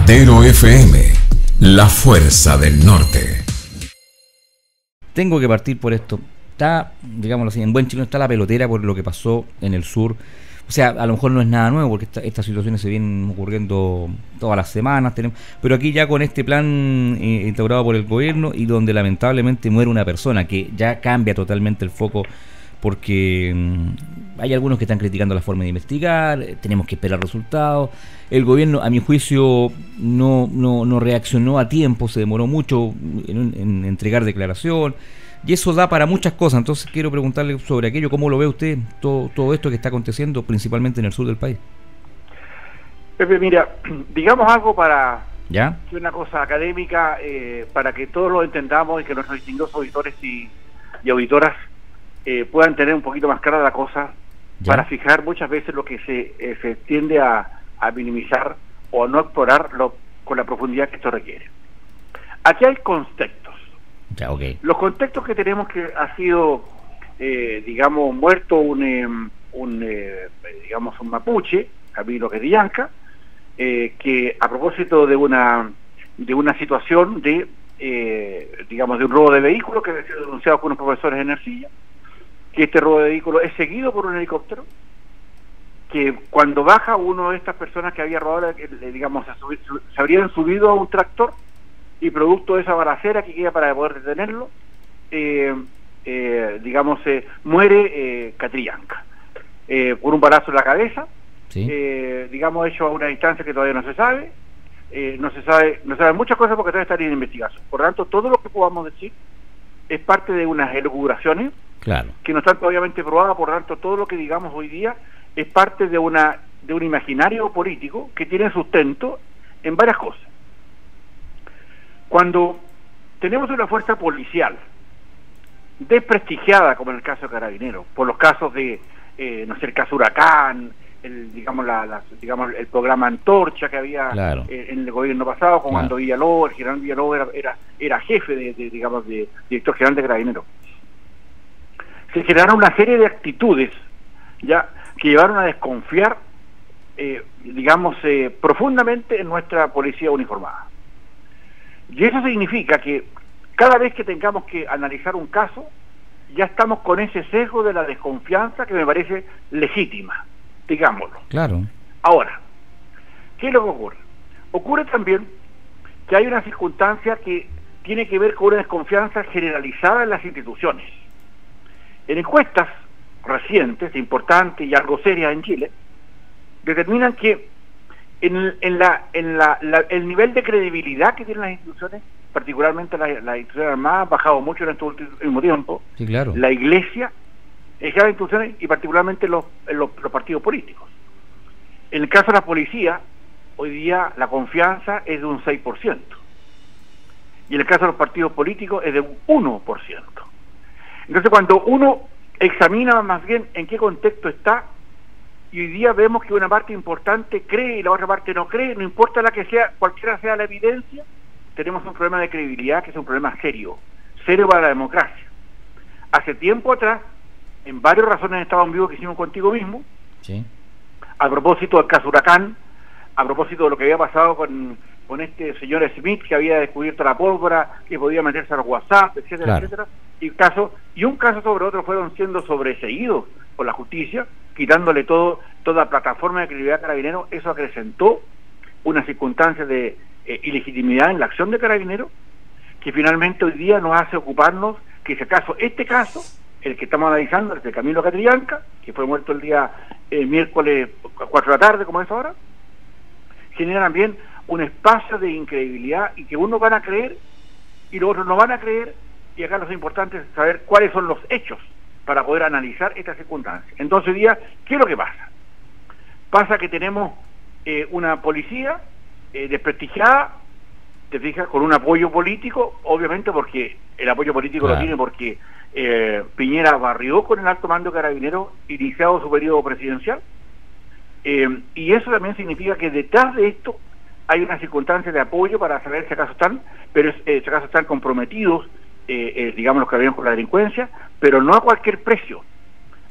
Matero FM, la fuerza del norte. Tengo que partir por esto. Está, digámoslo así, en buen chileno está la pelotera por lo que pasó en el sur. O sea, a lo mejor no es nada nuevo porque estas situaciones se vienen ocurriendo todas las semanas, pero aquí ya con este plan instaurado por el gobierno y donde lamentablemente muere una persona, que ya cambia totalmente el foco, porque hay algunos que están criticando la forma de investigar, tenemos que esperar resultados. El gobierno, a mi juicio, no reaccionó a tiempo, se demoró mucho en entregar declaración, y eso da para muchas cosas. Entonces quiero preguntarle sobre aquello, ¿cómo lo ve usted, todo esto que está aconteciendo, principalmente en el sur del país? Pepe, mira, digamos algo para ¿ya? Una cosa académica, para que todos lo entendamos y que nuestros distinguidos auditores y auditoras puedan tener un poquito más clara la cosa, ¿ya? Para fijar muchas veces lo que se tiende a minimizar o a no explorar con la profundidad que esto requiere. Aquí hay contextos. Ya, okay. Los contextos que tenemos, que ha sido, digamos, muerto un mapuche, Camilo Catrillanca, que a propósito de una situación de un robo de vehículo que ha sido denunciado por unos profesores en Ercilla, que este robo de vehículo es seguido por un helicóptero, que cuando baja uno de estas personas que había robado, se habrían subido a un tractor, y producto de esa balacera que queda para poder detenerlo, muere Catrillanca por un balazo en la cabeza, ¿sí? Hecho a una distancia que todavía no se sabe. No se sabe muchas cosas porque todavía está en investigación. Por lo tanto, todo lo que podamos decir es parte de unas elucubraciones, claro, que no están obviamente probadas. Por lo tanto, todo lo que digamos hoy día es parte de un imaginario político que tiene sustento en varias cosas. Cuando tenemos una fuerza policial desprestigiada, como en el caso de Carabineros, por los casos de, el caso Huracán, el programa Antorcha que había, claro, en el gobierno pasado, cuando claro, el general Villalobos era jefe de director general de Carabineros, se generaron una serie de actitudes ya que llevaron a desconfiar, profundamente en nuestra policía uniformada. Y eso significa que cada vez que tengamos que analizar un caso, ya estamos con ese sesgo de la desconfianza que me parece legítima, digámoslo. Claro. Ahora, ¿qué es lo que ocurre? Ocurre también que hay una circunstancia que tiene que ver con una desconfianza generalizada en las instituciones. En encuestas recientes, importantes y algo serias en Chile, determinan que el nivel de credibilidad que tienen las instituciones, particularmente las instituciones armadas, ha bajado mucho en este último tiempo. Sí, claro. La Iglesia, las instituciones y particularmente los partidos políticos. En el caso de la policía, hoy día la confianza es de un 6%. Y en el caso de los partidos políticos es de un 1%. Entonces, cuando uno examina más bien en qué contexto está, y hoy día vemos que una parte importante cree y la otra parte no cree, no importa la que sea, cualquiera sea la evidencia, tenemos un problema de credibilidad que es un problema serio para la democracia. Hace tiempo atrás, en varias razones de Estado en Vivo que hicimos contigo mismo, sí, a propósito del caso Huracán, a propósito de lo que había pasado con este señor Smith, que había descubierto la pólvora, que podía meterse al WhatsApp, etcétera, claro, etcétera, y un caso sobre otro fueron siendo sobreseídos por la justicia, quitándole toda plataforma de credibilidad a Carabineros. Eso acrecentó una circunstancia de ilegitimidad en la acción de Carabineros, que finalmente hoy día nos hace ocuparnos que este caso, el que estamos analizando, el de Camilo Catrillanca, que fue muerto el día miércoles 4 de la tarde, como es ahora, genera también un espacio de incredibilidad y que unos van a creer y los otros no van a creer, y acá lo importante es saber cuáles son los hechos para poder analizar estas circunstancias. Entonces hoy día, ¿qué es lo que pasa? Pasa que tenemos una policía desprestigiada, te fijas, con un apoyo político, obviamente porque el apoyo político claro, lo tiene porque Piñera barrió con el alto mando de Carabineros iniciado su periodo presidencial, y eso también significa que detrás de esto hay una circunstancia de apoyo para saber si acaso están comprometidos, los carabineros con la delincuencia, pero no a cualquier precio.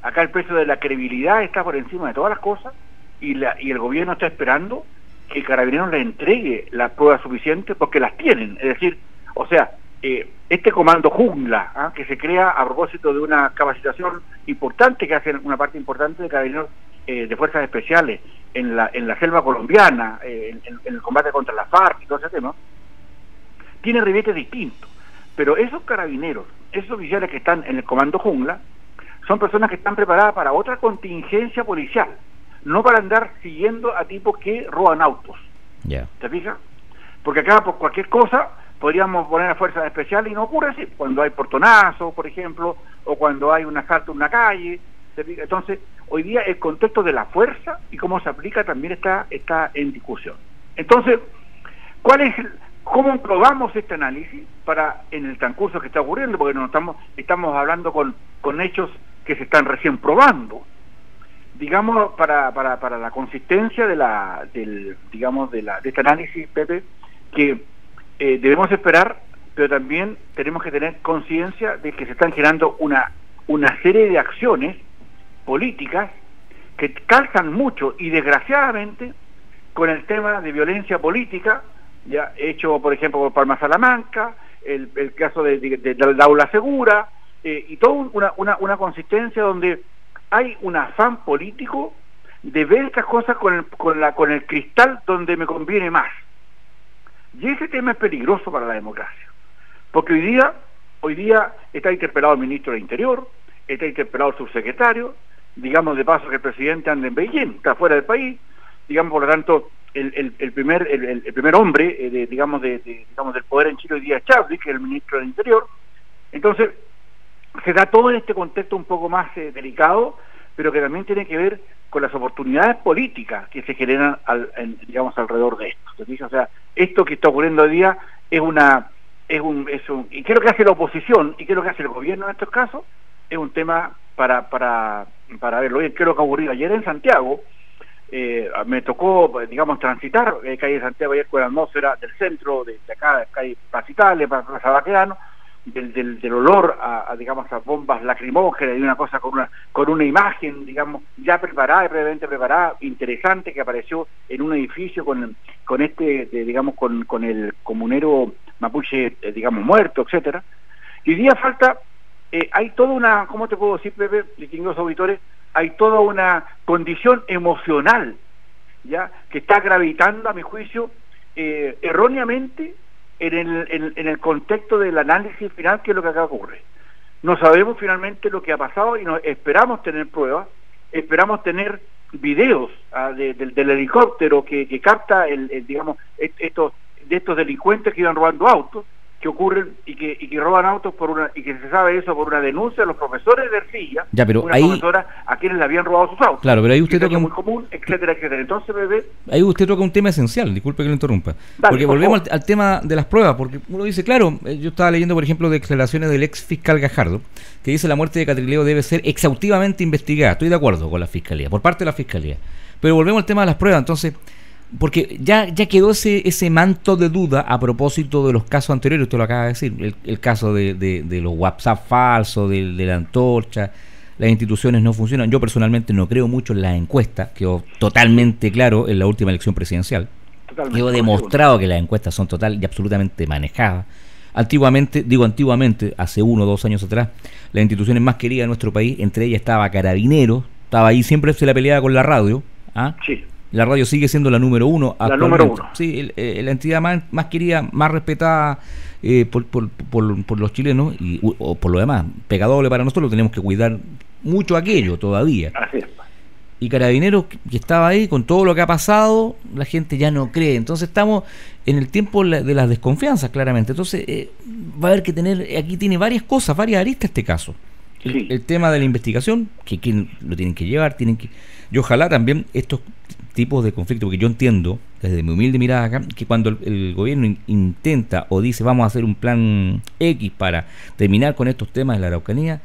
Acá el precio de la credibilidad está por encima de todas las cosas, y el gobierno está esperando que Carabineros le entregue las pruebas suficientes, porque las tienen. Es decir, o sea, este comando jungla, que se crea a propósito de una capacitación importante que hace una parte importante de Carabineros de Fuerzas Especiales en la selva colombiana, en el combate contra la FARC y todo ese tema, tiene ribetes distintos. Pero esos carabineros, esos oficiales que están en el comando jungla, son personas que están preparadas para otra contingencia policial, no para andar siguiendo a tipos que roban autos. Yeah. ¿Te fijas? Porque acá por cualquier cosa podríamos poner a fuerzas especiales y no ocurre así. Cuando hay portonazos, por ejemplo, o cuando hay un asalto en una calle. ¿Te fijas? Entonces, hoy día el contexto de la fuerza y cómo se aplica también está en discusión. Entonces, ¿cómo probamos este análisis para en el transcurso que está ocurriendo? Porque no estamos hablando con hechos que se están recién probando. Digamos, para la consistencia de este análisis, Pepe, que debemos esperar, pero también tenemos que tener conciencia de que se están generando una serie de acciones políticas que calzan mucho y desgraciadamente con el tema de violencia política, ya hecho por ejemplo por Palma Salamanca, el caso de la aula segura, y toda una consistencia donde hay un afán político de ver estas cosas con el cristal donde me conviene más. Y ese tema es peligroso para la democracia, porque hoy día está interpelado el ministro del Interior, está interpelado el subsecretario, digamos de paso que el presidente anda en Beijing, está fuera del país, digamos por lo tanto el primer hombre digamos del poder en Chile hoy día es Chadwick, que es el ministro del Interior. Entonces se da todo en este contexto un poco más delicado, pero que también tiene que ver con las oportunidades políticas que se generan digamos alrededor de esto. ¿Te fijas? O sea, esto que está ocurriendo hoy día y qué es lo que hace la oposición y qué es lo que hace el gobierno en estos casos, es un tema para verlo. ¿Qué es lo que ha ocurrido ayer en Santiago? Me tocó, digamos, transitar calle de Santiago ayer con la atmósfera del centro, de acá, calle Pacitales, Plaza Baquedano, del olor digamos, a bombas lacrimógenas y una cosa con una imagen, digamos, ya preparada, previamente preparada, interesante, que apareció en un edificio con digamos, con el comunero mapuche, digamos, muerto, etcétera. Y hoy día falta, hay toda una, ¿cómo te puedo decir, Pepe, distinguidos auditores? Hay toda una condición emocional, ya, que está gravitando, a mi juicio, erróneamente, en el contexto del análisis final, que es lo que acá ocurre. No sabemos finalmente lo que ha pasado y esperamos tener pruebas, esperamos tener videos del helicóptero que capta digamos, estos delincuentes que iban robando autos, que ocurren y que roban autos y que se sabe eso por una denuncia de los profesores de Ercilla, ya, pero una ahí, profesora a quienes le habían robado sus autos. Claro, pero ahí usted toca muy común, etcétera, etcétera. Entonces, bebé, ahí usted toca un tema esencial, disculpe que lo interrumpa. Dale, porque volvemos al tema de las pruebas, porque uno dice, claro, yo estaba leyendo, por ejemplo, declaraciones del ex fiscal Gajardo, que dice la muerte de Catrileo debe ser exhaustivamente investigada. Estoy de acuerdo con la fiscalía, por parte de la fiscalía. Pero volvemos al tema de las pruebas, entonces, porque ya quedó ese manto de duda a propósito de los casos anteriores. Usted lo acaba de decir, el caso de los WhatsApp falsos, de la antorcha. Las instituciones no funcionan. Yo personalmente no creo mucho en las encuestas, quedó totalmente claro en la última elección presidencial. Quedó demostrado que las encuestas son total y absolutamente manejadas. Antiguamente, hace 1 o 2 años atrás, las instituciones más queridas de nuestro país, entre ellas estaba Carabineros, estaba ahí, siempre se la peleaba con la radio. Sí. La radio sigue siendo la número 1 actualmente. La número 1. Sí, la entidad más querida, más respetada por los chilenos o por lo demás. Pega doble para nosotros, tenemos que cuidar mucho aquello todavía. Así es. Y Carabineros, que estaba ahí, con todo lo que ha pasado, la gente ya no cree. Entonces estamos en el tiempo de las desconfianzas, claramente. Entonces va a haber que aquí tiene varias cosas, varias aristas este caso. Sí. El tema de la investigación, que lo tienen que llevar, y ojalá también estos tipos de conflictos, porque yo entiendo, desde mi humilde mirada acá, que cuando el gobierno intenta o dice vamos a hacer un plan X para terminar con estos temas de la Araucanía,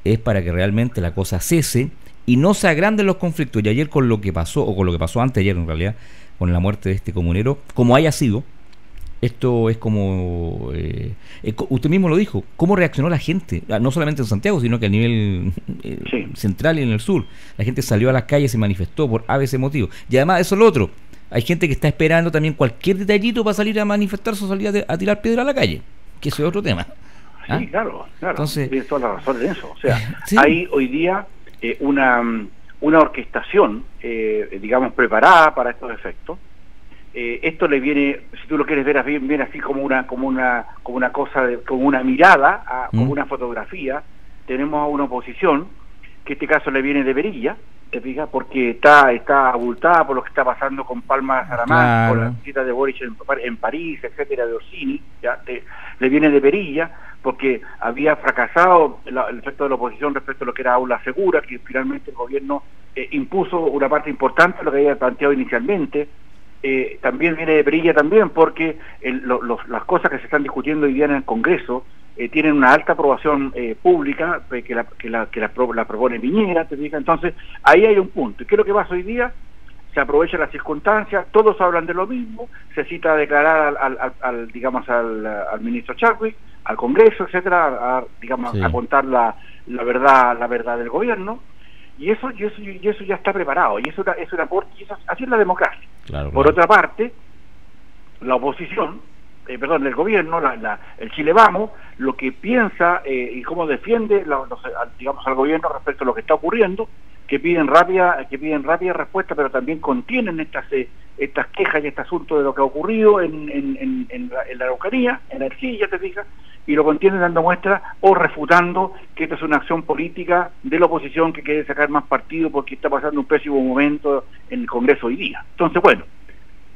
es para que realmente la cosa cese y no se agranden los conflictos. Y ayer con lo que pasó, o con lo que pasó antes ayer en realidad, con la muerte de este comunero, como haya sido, esto es como usted mismo lo dijo, cómo reaccionó la gente, no solamente en Santiago, sino que a nivel central y en el sur. La gente salió a las calles, se manifestó por ABC motivo. Y además eso es lo otro, hay gente que está esperando también cualquier detallito para salir a manifestarse o salir a tirar piedra a la calle, que eso es otro tema. Sí, claro. Entonces, tienes toda la razón en eso. O sea, sí. hay hoy día una orquestación, digamos, preparada para estos efectos. Esto le viene, si tú lo quieres ver viene así como una cosa, como una mirada, como una fotografía. Tenemos a una oposición, que en este caso le viene de perilla, ¿te fijas? Porque está abultada por lo que está pasando con Palma Saramán, por la visita de Boric en París, etcétera, de Orsini, le viene de perilla, porque había fracasado el efecto de la oposición respecto a lo que era aula segura, que finalmente el gobierno impuso una parte importante de lo que había planteado inicialmente. También viene de perilla también porque las cosas que se están discutiendo hoy día en el Congreso tienen una alta aprobación pública que la propone Piñera, ¿te fijas? Entonces ahí hay un punto. ¿Y qué es lo que pasa hoy día? Se aprovecha las circunstancias, todos hablan de lo mismo, se cita a declarar al ministro Chadwick, al Congreso, etcétera, a contar la verdad del gobierno, y eso ya está preparado, y eso así es la democracia. Claro. Por otra parte, la oposición, el gobierno, el Chile Vamos, lo que piensa y cómo defiende al gobierno respecto a lo que está ocurriendo, que piden rápida respuesta, pero también contienen estas quejas y este asunto de lo que ha ocurrido en la Araucanía, en la Ercilla, te fijas, y lo contienen dando muestra o refutando que esta es una acción política de la oposición que quiere sacar más partido porque está pasando un pésimo momento en el Congreso hoy día. Entonces, bueno,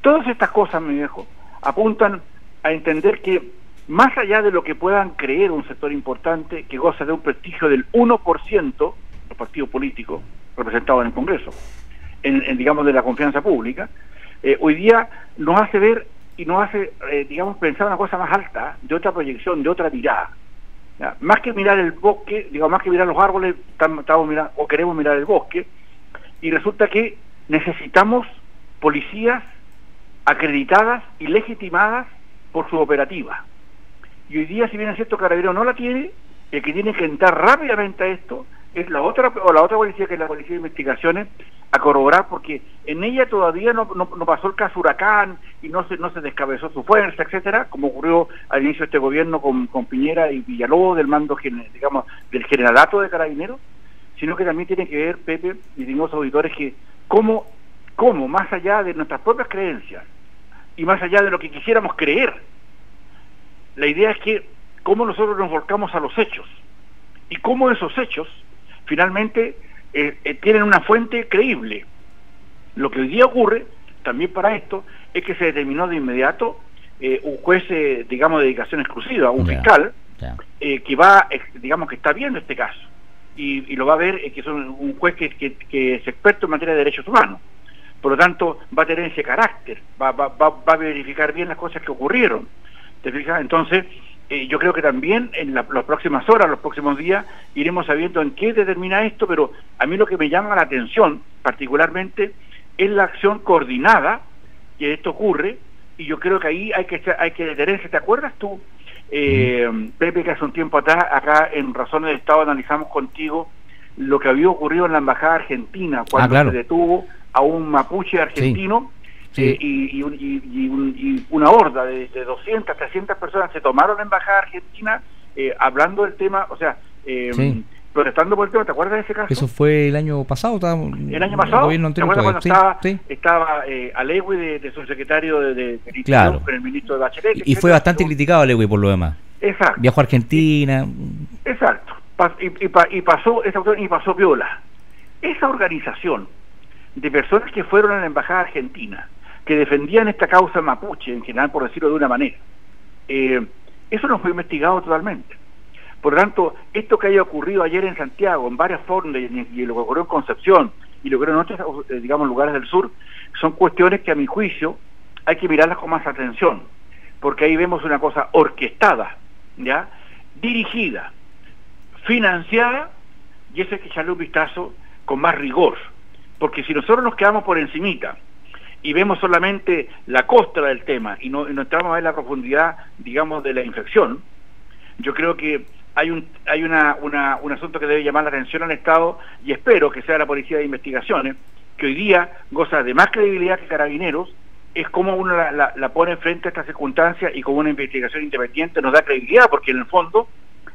todas estas cosas, mi viejo, apuntan a entender que más allá de lo que puedan creer un sector importante que goza de un prestigio del 1%, los partidos políticos representados en el Congreso, digamos, de la confianza pública, hoy día nos hace ver y nos hace, pensar una cosa más alta, de otra proyección, de otra mirada. ¿Ya? Más que mirar el bosque, más que mirar los árboles, queremos mirar el bosque, y resulta que necesitamos policías acreditadas y legitimadas por su operativa. Y hoy día, si bien es cierto, Carabineros no la tiene, el que tiene que entrar rápidamente a esto es la otra policía, que es la Policía de Investigaciones, a corroborar, porque en ella todavía no pasó el caso Huracán y no se descabezó su fuerza, etcétera, como ocurrió al inicio de este gobierno con Piñera y Villalobos, del mando, del generalato de Carabineros, sino que también tiene que ver, Pepe, y distinguidos auditores, que cómo más allá de nuestras propias creencias y más allá de lo que quisiéramos creer, la idea es que cómo nosotros nos volcamos a los hechos y cómo esos hechos finalmente tienen una fuente creíble. Lo que hoy día ocurre también para esto es que se determinó de inmediato un juez, de dedicación exclusiva, un fiscal, que va, que está viendo este caso y lo va a ver, que es un juez que es experto en materia de derechos humanos. Por lo tanto, va a tener ese carácter, va a verificar bien las cosas que ocurrieron. ¿Te fijas? Entonces, yo creo que también en las próximas horas, los próximos días, iremos sabiendo en qué determina esto, pero a mí lo que me llama la atención, particularmente, es la acción coordinada que esto ocurre, y yo creo que ahí hay que detenerse. ¿Te acuerdas tú, Pepe, que hace un tiempo atrás, acá en Razones de Estado, analizamos contigo lo que había ocurrido en la Embajada Argentina, cuando se detuvo a un mapuche argentino? Sí. Y una horda de 200, 300 personas se tomaron la Embajada Argentina hablando del tema, protestando por el tema. ¿Te acuerdas de ese caso? Eso fue el año pasado. ¿El año pasado? ¿Te acuerdas cuando estaba Alewi de subsecretario de claro, con el ministro de Bachelet? Y fue bastante criticado Alewi por lo demás. Exacto. Viajó a Argentina. Exacto. Y pasó viola. Esa organización de personas que fueron a la Embajada Argentina, que defendían esta causa mapuche, en general, por decirlo de una manera, eso no fue investigado totalmente. Por lo tanto, esto que haya ocurrido ayer en Santiago, en varias formas, y lo que ocurrió en Concepción, y lo que ocurrió en otros, lugares del sur, son cuestiones que, a mi juicio, hay que mirarlas con más atención, porque ahí vemos una cosa orquestada, ¿ya?, dirigida, financiada, y eso hay que echarle un vistazo con más rigor, porque si nosotros nos quedamos por encimita y vemos solamente la costra del tema y no entramos a ver la profundidad, de la infección, yo creo que hay un asunto que debe llamar la atención al Estado, y espero que sea la Policía de Investigaciones, que hoy día goza de más credibilidad que Carabineros es como uno la pone frente a esta circunstancia y como una investigación independiente nos da credibilidad, porque en el fondo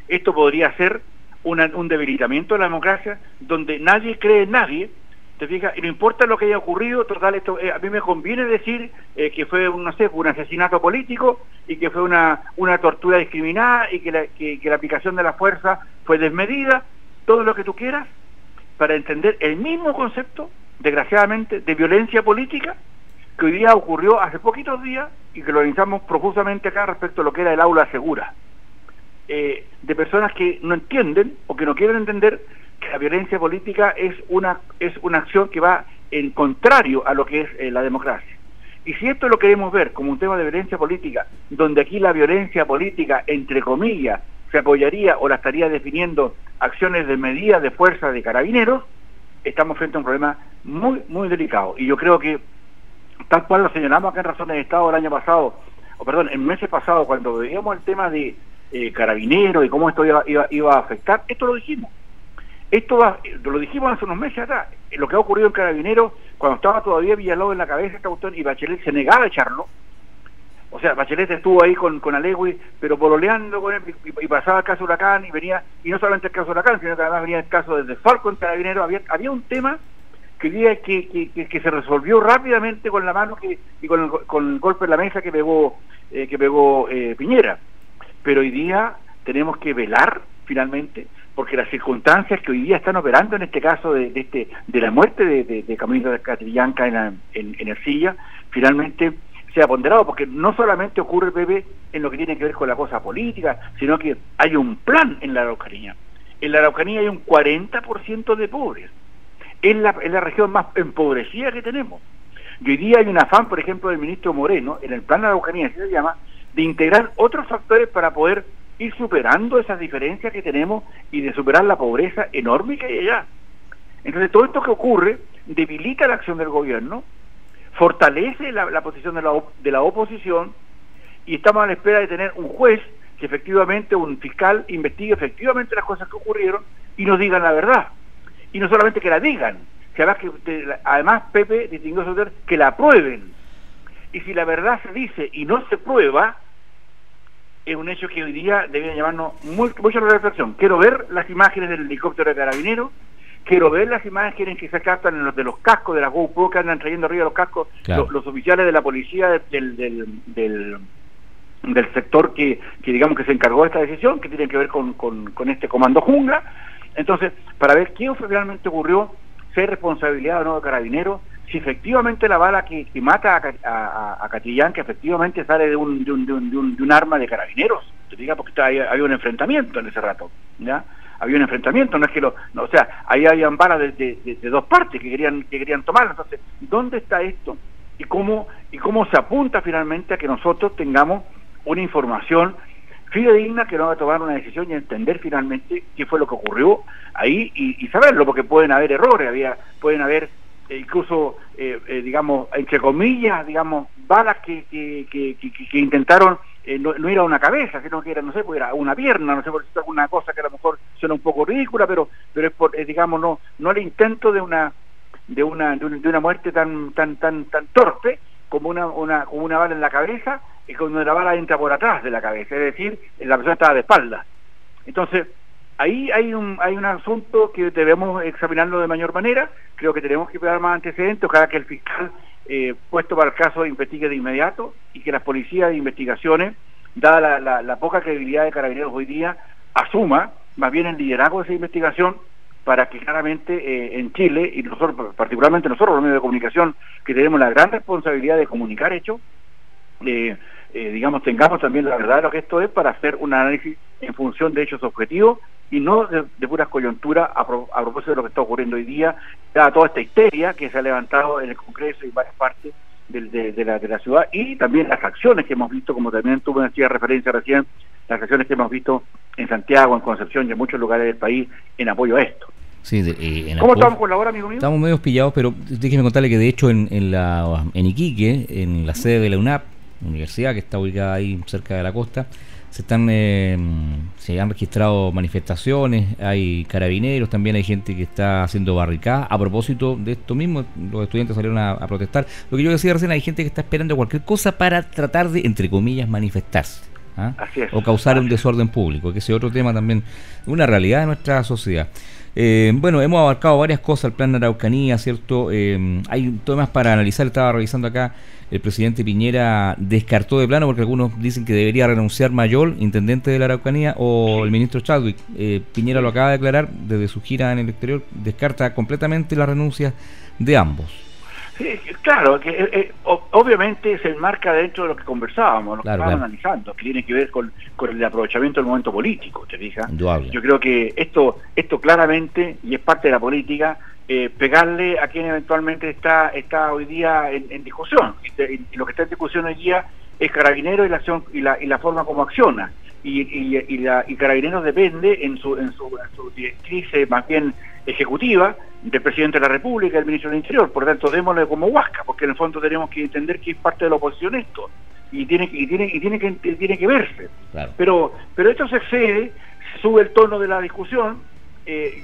esto podría ser un debilitamiento de la democracia donde nadie cree en nadie, ¿te fijas? Y no importa lo que haya ocurrido, total, esto, a mí me conviene decir que fue, no sé, un asesinato político y que fue una tortura discriminada y que la aplicación de la fuerza fue desmedida, todo lo que tú quieras, para entender el mismo concepto, desgraciadamente, de violencia política que hoy día ocurrió hace poquitos días y que lo analizamos profusamente acá respecto a lo que era el aula segura. De personas que no entienden o que no quieren entender que la violencia política es una acción que va en contrario a lo que es la democracia. Y si esto lo queremos ver como un tema de violencia política, donde aquí la violencia política, entre comillas, se apoyaría o la estaría definiendo acciones de medidas de fuerza de carabineros, estamos frente a un problema muy, muy delicado. Y yo creo que, tal cual lo señalamos acá en Razones de Estado el año pasado, el mes pasado, cuando veíamos el tema de carabineros y cómo esto iba a afectar, esto lo dijimos. Lo dijimos hace unos meses atrás. Lo que ha ocurrido en Carabineros, cuando estaba todavía Villalobos en la cabeza esta cuestión y Bachelet se negaba a echarlo. O sea, Bachelet estuvo ahí con Alegui, pero pololeando con él, y pasaba el caso Huracán, y venía, y no solamente el caso Huracán, sino que además venía el caso de Falco en Carabineros. Había un tema que se resolvió rápidamente con la mano y con el golpe en la mesa que pegó Piñera. Pero hoy día tenemos que velar finalmente, porque las circunstancias que hoy día están operando en este caso de la muerte de Camilo de Catrillanca en Ercilla, finalmente sea ponderado, porque no solamente ocurre, Pepe, en lo que tiene que ver con la cosa política, sino que hay un plan en la Araucanía. En la Araucanía hay un 40% de pobres. Es la región más empobrecida que tenemos. Y hoy día hay un afán, por ejemplo, del ministro Moreno, en el plan de la Araucanía, así se llama, de integrar otros factores para poder ir superando esas diferencias que tenemos y de superar la pobreza enorme que hay allá. Entonces todo esto que ocurre debilita la acción del gobierno, fortalece la posición de la oposición, y estamos a la espera de tener un juez que efectivamente, un fiscal, investigue efectivamente las cosas que ocurrieron y nos digan la verdad. Y no solamente que la digan, además, Pepe, distinguido Soter, que la aprueben. Y si la verdad se dice y no se prueba, es un hecho que hoy día debería llamarnos mucho a la reflexión. Quiero ver las imágenes del helicóptero de Carabineros, quiero ver las imágenes que se captan de los cascos, de las GoPro que andan trayendo arriba los cascos, claro, los oficiales de la policía del sector que digamos que se encargó de esta decisión, que tiene que ver con este comando Jungla. Entonces, para ver qué realmente ocurrió, si hay responsabilidad o no de Carabineros, si efectivamente la bala que mata a Catrillanca que efectivamente sale de un arma de Carabineros, te diga, porque había un enfrentamiento en ese rato, ¿ya? Había un enfrentamiento, no es que o sea, ahí habían balas de dos partes que querían tomarlo. Entonces, ¿dónde está esto? ¿Y cómo se apunta finalmente a que nosotros tengamos una información fidedigna que nos va a tomar una decisión y entender finalmente qué fue lo que ocurrió ahí y saberlo? Porque pueden haber errores, pueden haber incluso, digamos, entre comillas, digamos, balas que intentaron no ir a una cabeza, sino que era, no sé, pues era una pierna, no sé, por decir alguna cosa que a lo mejor suena un poco ridícula, pero es por, digamos, no el intento de una muerte tan torpe como una bala en la cabeza, y cuando la bala entra por atrás de la cabeza, es decir, la persona estaba de espalda. Entonces, ahí hay un asunto que debemos examinarlo de mayor manera. Creo que tenemos que dar más antecedentes, ojalá que el fiscal puesto para el caso investigue de inmediato y que las policías de investigaciones, dada la poca credibilidad de Carabineros hoy día, asuma más bien el liderazgo de esa investigación, para que claramente en Chile, y nosotros, particularmente nosotros los medios de comunicación, que tenemos la gran responsabilidad de comunicar hechos, digamos, tengamos también la verdad de lo que esto es, para hacer un análisis en función de hechos objetivos y no de puras coyunturas a propósito de lo que está ocurriendo hoy día, dada toda esta histeria que se ha levantado en el Congreso y en varias partes de la ciudad, y también las acciones que hemos visto, como también tú me hacías referencia recién, las acciones que hemos visto en Santiago, en Concepción y en muchos lugares del país en apoyo a esto. Sí, ¿Cómo estamos con la hora, amigo mío? Estamos medio pillados, pero déjeme contarle que de hecho en Iquique, en la sede de la UNAP, universidad que está ubicada ahí cerca de la costa, se han registrado manifestaciones, hay carabineros, también hay gente que está haciendo barricadas. A propósito de esto mismo, los estudiantes salieron a protestar. Lo que yo decía recién, hay gente que está esperando cualquier cosa para tratar de, entre comillas, manifestarse, Así es, o causar un desorden público, que ese otro tema también, una realidad de nuestra sociedad. Bueno, hemos abarcado varias cosas, el plan de Araucanía, ¿cierto? Hay temas para analizar, estaba revisando acá, el presidente Piñera descartó de plano, porque algunos dicen que debería renunciar Mayol, intendente de la Araucanía, o el ministro Chadwick. Piñera lo acaba de declarar desde su gira en el exterior, descarta completamente la renuncia de ambos. Sí, claro, que obviamente se enmarca dentro de lo que conversábamos, lo que estábamos analizando, que tiene que ver con el aprovechamiento del momento político, ¿te fijas? Indudable. Yo creo que esto claramente, y es parte de la política, pegarle a quien eventualmente está hoy día en discusión. Y lo que está en discusión hoy día es Carabineros y la acción y la forma como acciona. Y Carabineros depende en su directriz más bien ejecutiva del presidente de la República y del ministro del Interior. Por lo tanto, démosle como huasca, porque en el fondo tenemos que entender que es parte de la oposición esto, y tiene que verse. Claro. Pero esto se excede, se sube el tono de la discusión,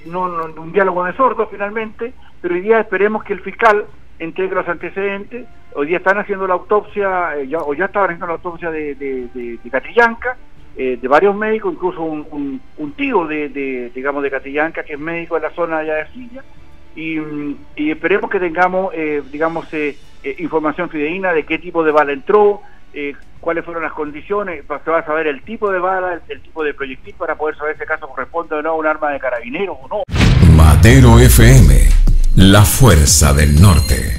no un diálogo de sordos finalmente, pero hoy día esperemos que el fiscal entregue los antecedentes. Hoy día están haciendo la autopsia, ya estaban haciendo la autopsia de Catrillanca, de varios médicos, incluso un tío de Catrillanca, que es médico de la zona allá de Silla, y esperemos que tengamos información fidedigna de qué tipo de bala entró, cuáles fueron las condiciones, se va a saber el tipo de bala, el tipo de proyectil, para poder saber si ese caso corresponde o no a un arma de carabineros o no. Matero FM, la fuerza del norte.